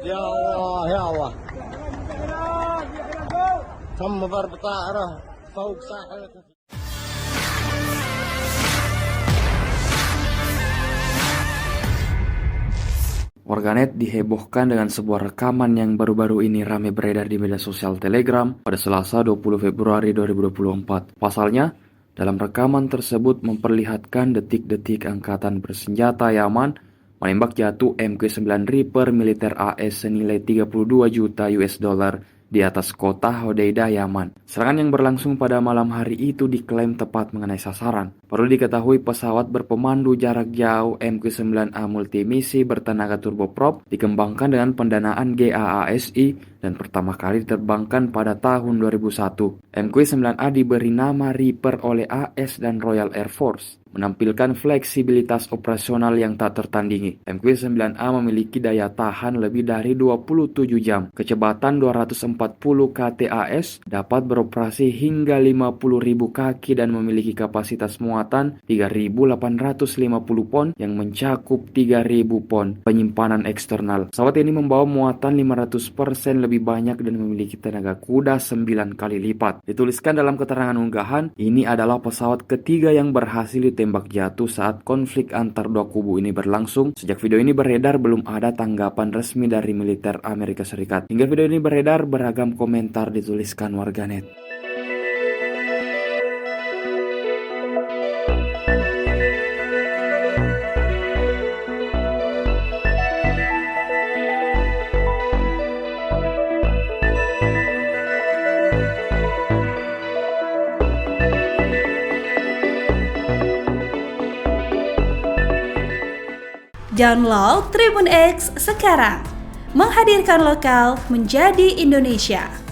Ya Allah, ya Allah. Kamu berbicara fauq sahih. Warganet dihebohkan dengan sebuah rekaman yang baru-baru ini ramai beredar di media sosial Telegram pada Selasa 20 Februari 2024. Pasalnya, dalam rekaman tersebut memperlihatkan detik-detik angkatan bersenjata Yaman menembak jatuh MQ-9 Reaper militer AS senilai 32 juta US dollar di atas kota Hodeidah, Yaman. Serangan yang berlangsung pada malam hari itu diklaim tepat mengenai sasaran. Perlu diketahui pesawat berpemandu jarak jauh MQ-9A multimisi bertenaga turboprop dikembangkan dengan pendanaan GAASI dan pertama kali diterbangkan pada tahun 2001. MQ-9A diberi nama Reaper oleh AS dan Royal Air Force, menampilkan fleksibilitas operasional yang tak tertandingi. MQ-9A memiliki daya tahan lebih dari 27 jam, kecepatan 240 ktas, dapat beroperasi hingga 50.000 kaki dan memiliki kapasitas muatan 3.850 pon yang mencakup 3.000 pon penyimpanan eksternal. Pesawat ini membawa muatan 500% lebih banyak dan memiliki tenaga kuda 9 kali lipat. Dituliskan dalam keterangan unggahan, ini adalah pesawat ketiga yang berhasil ditembak jatuh saat konflik antar dua kubu ini berlangsung. Sejak video ini beredar, belum ada tanggapan resmi dari militer Amerika Serikat. Hingga video ini beredar, beragam komentar dituliskan warganet. Download Tribun X sekarang, menghadirkan lokal menjadi Indonesia.